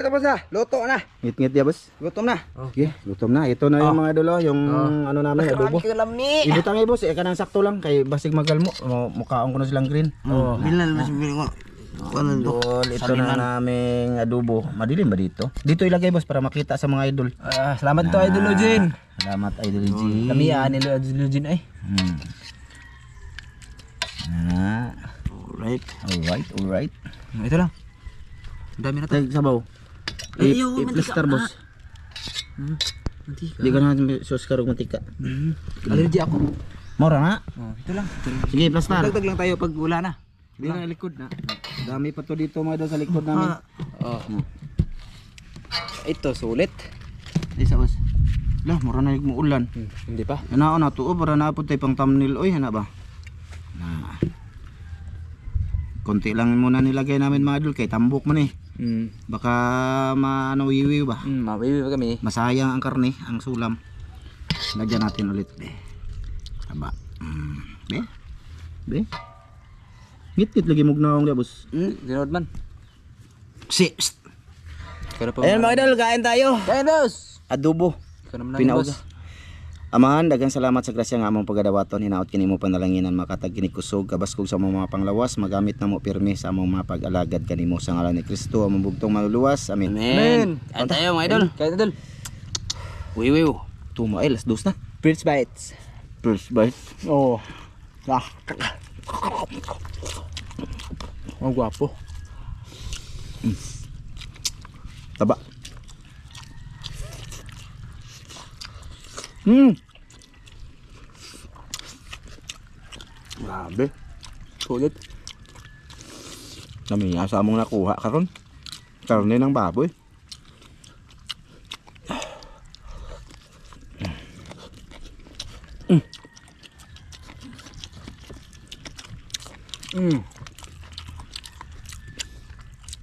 na tapos na. Luto na. Ngit-ngit ya, boss. Gutom na. Okay, gutom na. Ito na yung mga idol, yung ano namin, adobo. Kalami. Ibutang boss, kanang sakto lang kay basig magalmo. Mukhaon ko na silang green. Bilal mas bilal ko. Idol, ito na naming adobo. Madilim ba dito? Dito ilagay boss para makita sa mga idol. Salamat to Idol Eugene. Salamat idol G. Kami ni Idol Eugene ay. Alright. Ito lang. Dami na to. Tag sabaw. I-plaster boss. Mantika. Di ka na sauce karog mantika. Allergy ako. Mura na. Ito lang. Sige, plaster. Dagdag lang tayo pag wala na. Hindi na likod na. Dami pa to dito mga idol sa likod namin. Ito sulit. Isa boss. Lah, mura na yung ulan. Hindi pa. Ano na to, para naapod tayo pang thumbnail. Oy, hana ba? Na. Konti lang muna nilagay namin mga idol kay tambok man eh. Baka maano wiwi ba? Mabibi pa kami. Masayang ang karne, ang sulam. Lagyan natin ulit. Taba. Be. Ngit-ngit lagi mugnaong dia, boss. Dinod man. Si. Ayan mga idol, kain tayo. Kain boss. Adobo. Pinaog. Amahan, daghang salamat sa grasya nga among pagadawaton. Hinaot kini mo panalanginan makatag kini kusog kabaskog sa among mga panglawas, magamit na mo pirmi sa among mga pag-alagad kanimo sa ngalan ni Kristo among bugtong maluluwas. Amen. Kain tayo mga idol. Kain idol. Wiwiw. Tumo ay las dos na. First bites. First bite. Oh. Ang gwapo. Taba. Grabe. Sulit. Kami nga sa among nakuha karon. Karne ng baboy.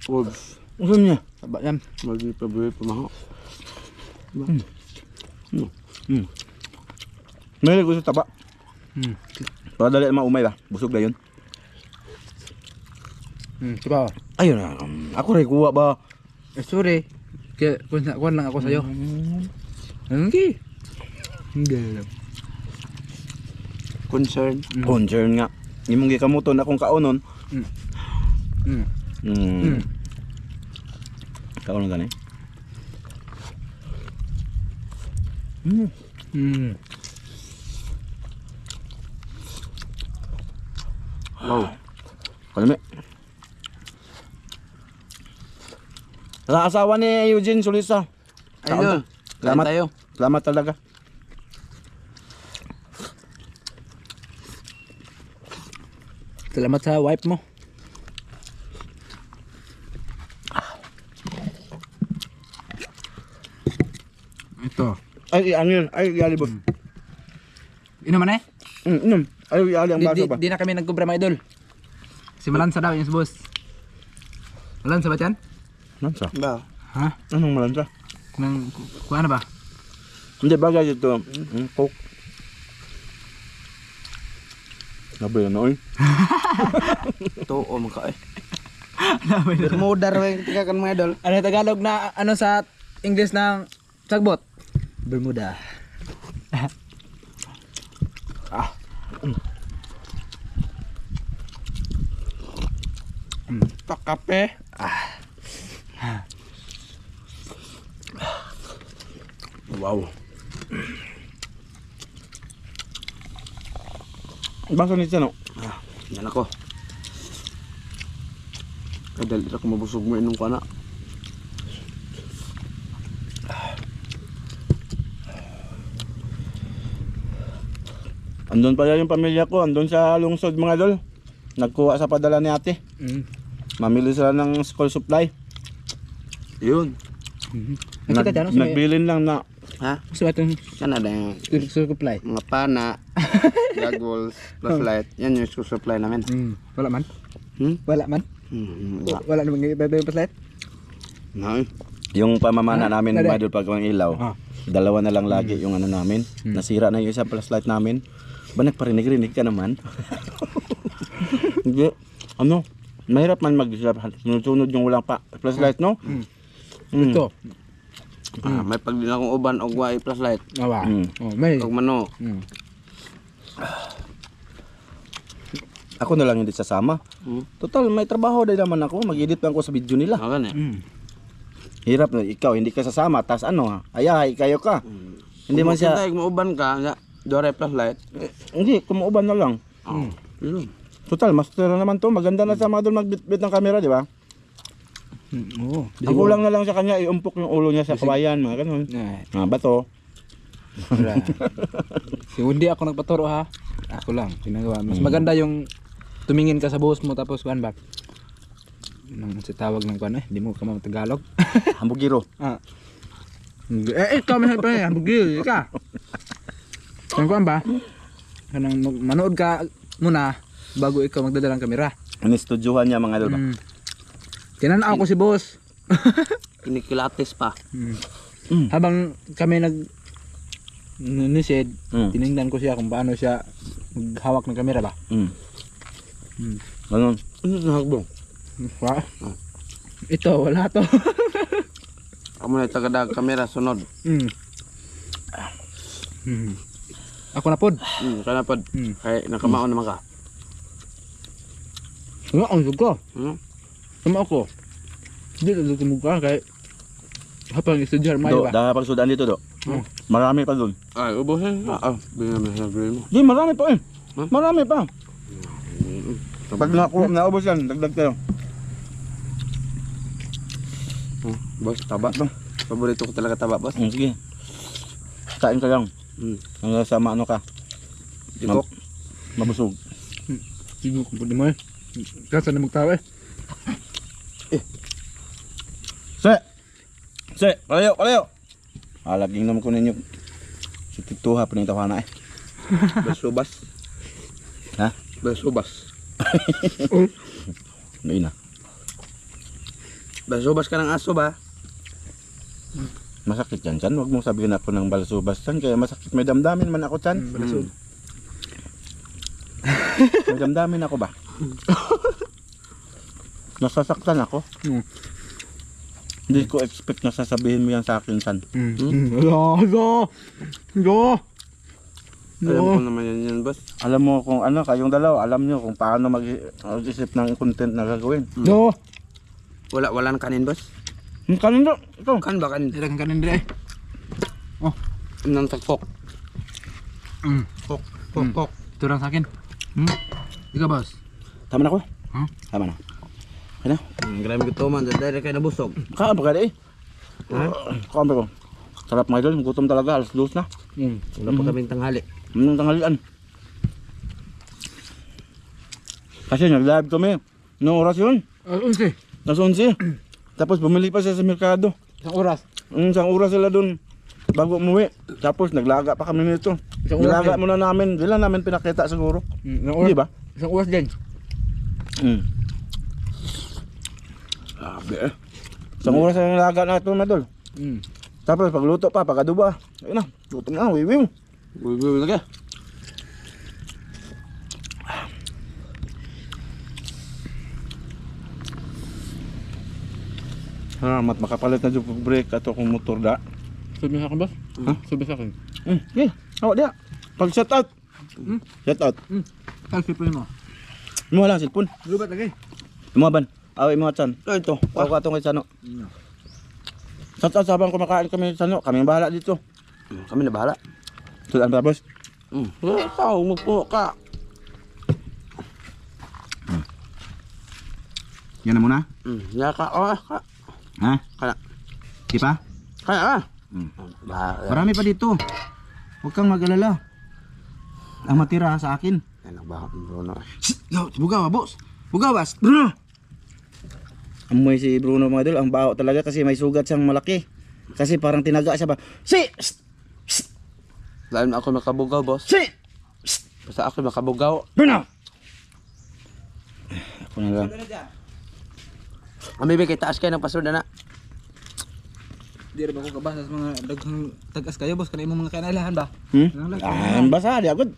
Wolves. Usan niya? Taba yan. Lagi paboy pamaho. May gusto taba. Para dali maumay ba? Busog na yun. Diba? Ayun na. Ako rin kuha ba? Sorry. Kaya kuwan lang ako sa'yo. Hindi. Hindi lang. Concern. Concern nga. Imong gikamuton akong kaunon. Kaunon gani. Wow. Kalami. Sa asawa ni Eugene Sulisa. Ayun. Salamat tayo. Salamat talaga. Salamat sa wife mo. Ito. Ay, angin. Ay, yalibot. Inuman eh? Inom. Ay, yali ang baso ba? Di na kami nagkubra mga idol. Si Malansa daw yung boss. Malansa ba yan? Malansa? Ba? Ha? Anong malansa? Kuha na ba? Hindi, bagay ito. Coke. Nabay na noon. Ito, maka eh. Bermuda raw yung tikakan mga idol. Ano Tagalog na ano sa English ng sagbot? Bermuda. Kape. Wow. Baso ni Tiano. Yan ako. Kadali ako mabusog mo inong kana. Andun pala yung pamilya ko, andun sa lungsod mga idol. Nagkuha sa padala ni ate. Mamili sila ng school supply. Yun. Nagbilin lang na. Ha? Gusto ba itong Kan ada yang school supply? mga pana, goggles, flashlight. Yan yung school supply namin. Wala man? Wala. Wala man? Wala namang iba yung flashlight? No. Yung pamamana namin Dali. mga idol pag ang ilaw. Dalawa na lang lagi yung ano namin. Nasira na yung isang flashlight namin. Ba nagparinig-rinig ka naman? Hindi. Ano? Mahirap man mag-sunod yung walang flashlight, no? Ito. May pagdila kong uban og way flashlight. Awa. Mm. Oh, may. Og manok. Ako na lang hindi sasama. Total, may trabaho din naman ako. Mag-edit lang ako sa video nila. Agan eh. Hirap na ikaw, hindi ka sasama. Tas ano, ayahay kayo ka. Hindi man siya... Kung mo uban ka, nga, dore flashlight. Hindi, kumuuban na lang. Yun. Total, master na naman to. Maganda na sa mga doon magbitbit ng camera, di ba? Oo. Ang kulang na lang sa kanya, iumpok yung ulo niya sa kawayan, mga ganun. Mga bato. Si hindi ako nagpaturo ha. Ako lang, ginagawa. Mas maganda yung tumingin ka sa buhos mo tapos kuan ba? Nang si tawag ng kuan hindi mo ka Tagalog. Hambugiro. Ikaw may pa yan, bugil ka. Ang kuan ba? Kanang manood ka muna bago ikaw magdadala ng kamera. Inistudyuhan niya mga idol ba? Tinanaw ko si boss. Kinikilates pa. Habang kami nisid, Mm. tiningnan ko siya kung paano siya maghawak ng kamera ba. Ganun. Ano na hagbong? Wa? Ito, wala to. Amo na tagadag kamera sunod. Ako na pod. Kana pod. Kay nakamaon naman ka. Nga, ang sugo. Sama ako. Hindi na tumugka kay hapang estudyar Do, mayo ba? dahil pagsudan dito do. Marami pa doon. Ay, ubusin. Bigyan mo sa mo. Di, marami pa eh. Marami pa. Pag naubos yan, dagdag tayo. Boss, taba. Paborito ko talaga taba, boss. Sige. Kain ka lang. Hanggang sa maano ka. Tikok. Mabusog. Sigo ko pwede mo eh. Kasa na magtawa eh. Se, kalayo. Alaging naman ko ninyo. Si Tituha, pinitawa na eh. Basubas. Ha? Basubas. Ngayon na. Basubas ka ng aso ba? Masakit yan, Chan. Huwag mong sabihin ako ng balasubas, Chan. Kaya masakit. May damdamin man ako, Chan. May damdamin ako ba? Nasasaktan ako. Hindi ko expect na sasabihin mo yan sa akin, Chan. Go! Alam ko naman yan, boss. Alam mo kung ano, kayong dalawa, alam nyo kung paano mag-isip ng content na gagawin. Go! Wala nang kanin, boss. Kanin do, ito. Kan ba kanin? Dirang kanin dire. Oh. Nang tagpok. Pok. Ito lang sa akin. Ikaw boss. Tama na ko. Huh? Tama na. Ano? Grabe ko man, dahil kayo nabusog. Kaan pa ka eh. Kaan pa ko. Sarap mga idol, gutom talaga, alas 2 na. Wala pa kaming tanghali. Anong tanghalian? Kasi nag-live kami. Noong oras yun? Unsi. Nas 11. Tapos bumili pa siya sa merkado. Isang oras. Isang oras sila dun bago umuwi. Tapos naglaga pa kami nito. Isang oras Nilaga din. muna namin. Di lang namin pinakita siguro. Isang oras. Di ba? Isang oras din. Grabe eh. Isang oras na nilaga na ito, Madol. Tapos pagluto pa, pag-aduba. Ayun na, luto na, wiwiw. Uy, lagi. Mat makapalit na dyan pag break ato kung motor da. Sabi sa akin boss? Ha? Sabi sa akin. Okay, awak dia. Pag shout out. Shout out. Selfie pa mo. Mo lang cellphone. Lubat lagi. Mo ban. Awi mo chan. Ito. Ako atong kay Sano. Shout out sabang kumakain kami sa Sano. Kami ang bahala dito. Kami na bahala. Sudan pa boss. Ikaw, magpuno ka. Yan na muna. Yaka, ka. Ha? Kaya. Di pa? Kaya Marami pa dito. Huwag kang mag-alala. Ang matira sa akin. Yan ang baho ng Bruno. Bugaw, boss. Bugawas. Bruno. Amoy si Bruno mga idol. Ang baho talaga kasi may sugat siyang malaki. Kasi parang tinaga siya ba. Dahil na ako makabugaw, boss. Basta ako makabugaw. Bruno. Ako na lang. Ang bibig kay taas kayo ng pasoda na. Di rin ba ko kabasa sa mga daghang tagas kayo boss kanay imong mga kainailahan ba? Basa di agad.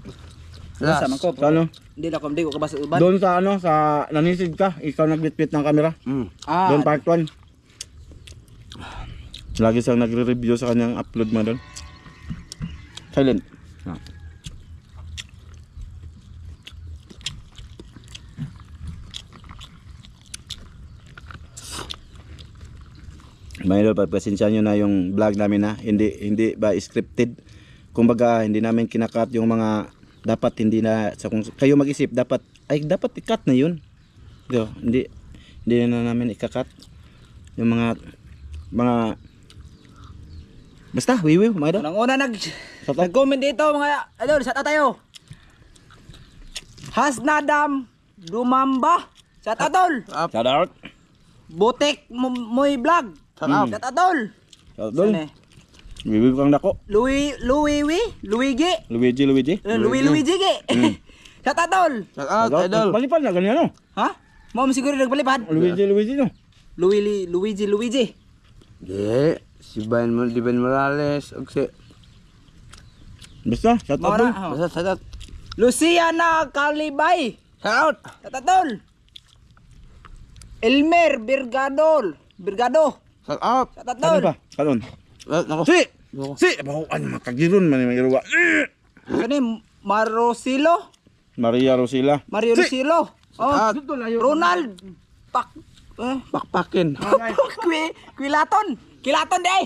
Last. Sa ano? Hindi na ko kabasa uban. Doon sa ano, sa nanisid ka, ikaw nagbitbit ng kamera. Mm. Doon part 1. Lagi siyang nagre-review sa kanyang upload mga idol. Silent. Ah. Mga idol, pagpasensya nyo na yung vlog namin na hindi ba scripted. Kumbaga hindi namin kinakat yung mga dapat hindi na sa kung kayo mag-isip dapat i-cut na yun. Hindi na namin ikakat yung mga basta wiwiw mga idol. Unang-una nag-comment dito mga idol, shout out tayo. Hasnadam Dumamba, shout out tol. Shout out. Butik Moy Vlog. Shout out tol. Shout out. Wiwiw kang dako. Luigi. Luigi. Luigi. Shout out tol. Shout out, idol. Palipad na ganyan no. Ha? Mo siguro nagpalipad. Luigi no. Luigi. Di, si Ben Morales, og si Basta shout out. Maura, Dol. basta shout out. Luciana Calibay. Shout out. Shout out tol. Elmer Birgado. Shout out. Shout out Ano tol. pa? Kanon. Nako. Si, ano makagiron man may ruwa. Kani Marosilo. Maria Rosila. Mario Lucilo. Oh, Shout out. Ronald Pakpakin. Kilaton. Kilaton deh.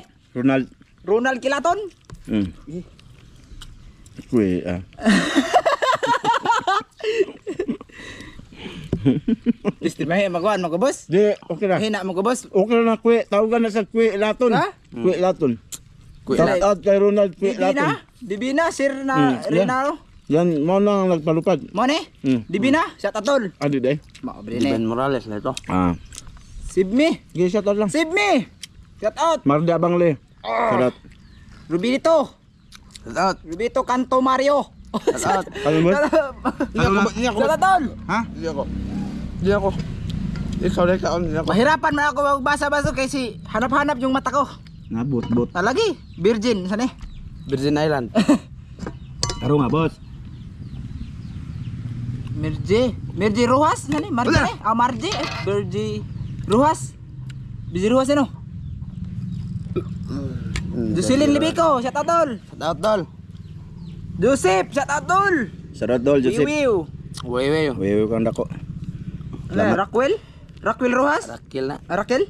Ronald Kilaton. Kue Istimehe magwan mo ko boss. Di, okay na. Hina mo ko boss. Okay na kue, tawagan na sa kue laton. Ha? Kue laton. Kue Shout out kay Ronald kue laton. Dibina sir na Yeah. Renalo. Yan mo nang nagpalupad. Mo ni? Dibina sa tatol. Adi day. Mao Si ni. Ben Morales na ito. Sibmi. Gi shout out lang. Sibmi. Shout out. Mardi Abangle. Shout out. Rubito. Shout out. Rubito Kanto Mario. Shout out. Ano mo? Hindi ako. Shout out tol. Ha? Hindi ako. Ikaw na ikaw. Hindi ako. Mahirapan man ako magbasa-basa kasi hanap-hanap yung mata ko. Nabot. Talagi, virgin saan eh? Virgin Island. Karo nga boss. Mirji Rojas nani? Marji eh? Ah, Marji eh. Mirji Rojas. Mirji Rojas ano? Jocelyn Libico, shout out tol. Shout out, tol. Joseph, shout out tol. Shout out dol Joseph. Iwiw. Wey. Wewe kang dako. Ano, Raquel Rojas? Rakil na. Ah, Raquel?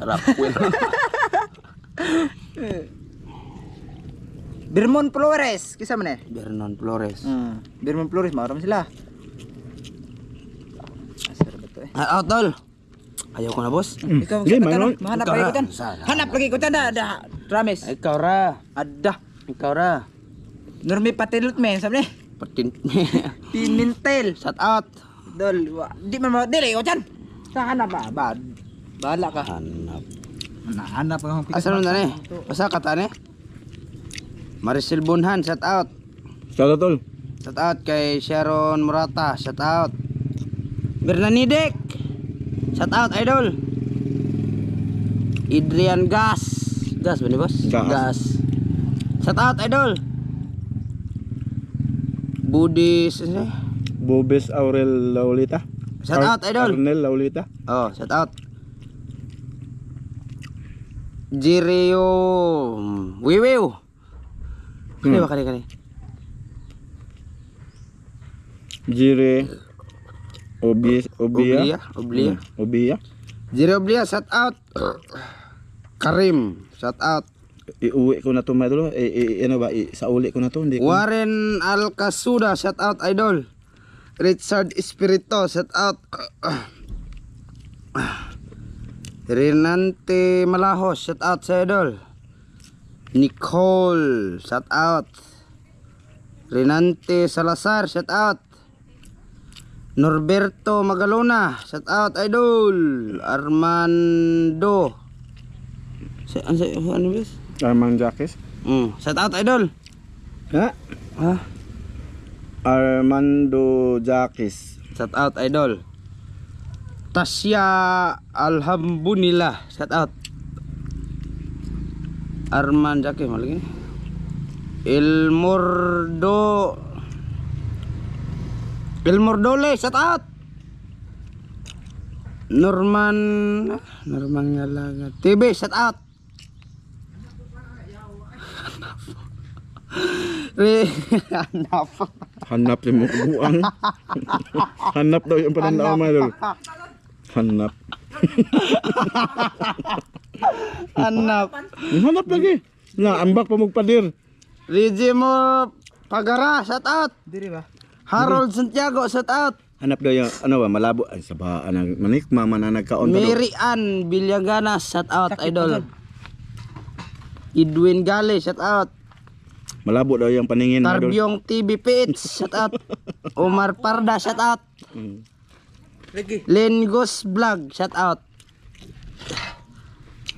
Rakwil. Birmon Flores, kisa man eh? Vernon Flores. Birmon Flores, maram sila. Asar ba to eh? Shout out, tol. Ayaw ko na, boss. Ikaw, Hindi, sa mayroon. mahanap Ikaw lagi ra. ko dyan. Sana. Hanap lagi ko dyan, da, promise. Ikaw ra. Ada. Ikaw ra. Normi patilot men, sabi ni. Patin. Pinintel. Shout out. Dol, di man dili ko dyan. Sa hanap ba? Bahala ka. Hanap. Hanap ang Asa nun na ni? Basta kata ni? Maricel Bunhan, shout out. Shout out dol. Shout out kay Sharon Murata, shout out. Bernanidek, shout out idol. Adrian Gas ba ni boss? Gas. Shout out idol. Budis Bobes Aurel Laulita. Shout out, idol. Arnel Laulita. Oh, shout out. Jirio Wiwiw. Kani ba kani? Jire Obia. Oblia. Jirio Oblia, shout out. Karim, shout out. Iuwi ko na to mga idol. Ano ba? Sa uli ko na to. Hindi ko. Warren Alcasuda, shout out idol. Richard Espirito, shout out. Renante Malahos, shout out sa idol. Nicole, shout out. Renante Salazar, shout out. Norberto Magalona, shout out idol. Armando. Ano bis? Armand Jacques. Shout out idol. Ha? Ha? Armando Jacques. Shout out idol. Tasya Alhamdulillah, shout out. Arman Jake malagi. Ilmordole, shout out. Norman Ngalaga TV, shout out. Hanap. Hanap si mo buang. Hanap daw yung panandaan mga idol. Hanap. Hanap. Hanap lagi. Na ambak pa magpadir. Reggie mo Pagara, shout out. Diri ba? Harold Santiago, shout out. Hanap daw yung ano ba malabo ay sabaan ang manikma man na nagkaon pa daw. Mary Ann Villaganas, shout out idol. Edwin Gale, shout out. Malabo daw yung paningin mga idol. Tarbyong TV Pitch, shout out. Omar Parda, shout out. Lagi. Lengos Vlog, shout out.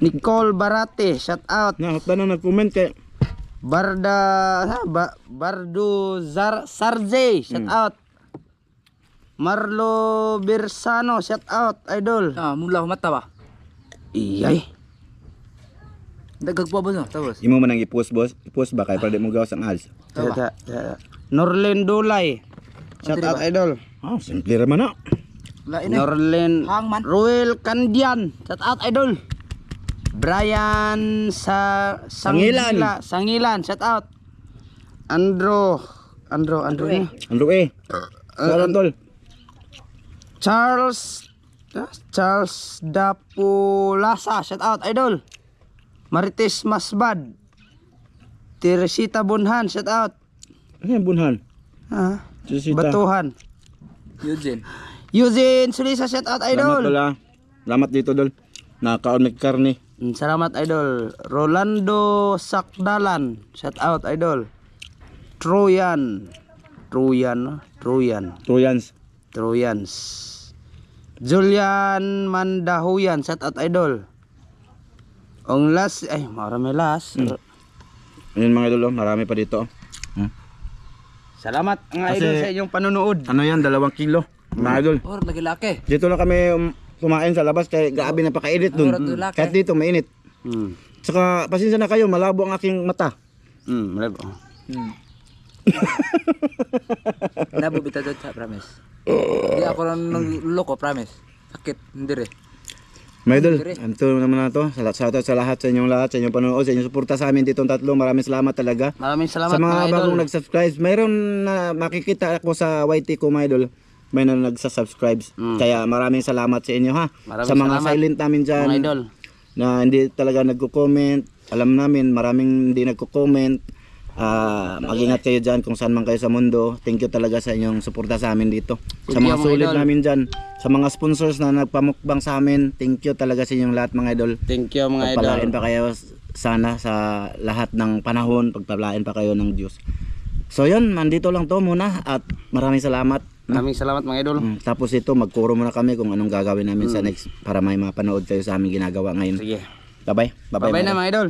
Nicole Barate, shout out. Na tanan nag-comment kay Bardo Sarze, shout out. Marlo Bersano, shout out idol. Ah, mula mata ba? Iyay. Dagag pa ba no? Tapos. imo man ang i-post boss. I-post ba kay para di mo gawas ang ads. Norlen Dulay, shout out idol. Ah, simple ra man na. Lain eh. Norlen Hangman. Ruel Candian, shout out idol. Brian Sangilan. Sangilan, shout out. Andro ni. Andro Salam tol. Charles Dapulasa, shout out idol. Marites Masbad. Teresita Bunhan, shout out. Ano yung bunhan? Ah, Sisita. Batuhan. Eugene Sulisa, shout out Salamat idol. tol ah. Salamat dito dol. Nakaon may karne. Salamat idol. Rolando Sakdalan, shout out idol. Troyans. Julian Mandahuyan, shout out idol. Ang last, ay marami last. Ayun mga idol, marami pa dito. Salamat mga Kasi- idol sa inyong panonood. Ano yan, 2 kilo. Mga idol. Or lagi laki. Dito lang kami kumain sa labas kaya grabe napakainit dun. Oras laki. Kahit dito mainit. Saka pasensya na kayo, malabo ang aking mata. Malabo. Nabubita dito sa promise. Di ako nang loko promise. Sakit hindi rin. Mga idol, ito naman na to. Shoutout sa lahat, sa inyong panonood, sa inyong suporta sa amin ditong tatlo. Maraming salamat talaga. Maraming salamat Sa mga mga idol. bagong nag-subscribe, mayroon na makikita ako sa YT ko mga idol. May na nagsa-subscribe. Kaya maraming salamat sa inyo ha. Maraming sa mga salamat, silent namin dyan. mga idol. Na hindi talaga nagko-comment. Alam namin maraming hindi nagko-comment. Mag-ingat kayo dyan kung saan man kayo sa mundo. Thank you talaga sa inyong suporta sa amin dito. Sa Thank you, mga mga sulit idol. namin dyan. Sa mga sponsors na nagpamukbang sa amin. Thank you talaga sa inyong lahat mga idol. Thank you mga idol. Pagpalain pa kayo sana sa lahat ng panahon. Pagpalain pa kayo ng Diyos. So yun, nandito lang to muna. At maraming salamat. Maraming salamat mga idol. Tapos ito, magkuro muna kami kung anong gagawin namin sa next para may mapanood kayo sa aming ginagawa ngayon. Sige. Bye-bye. Bye-bye na mga idol.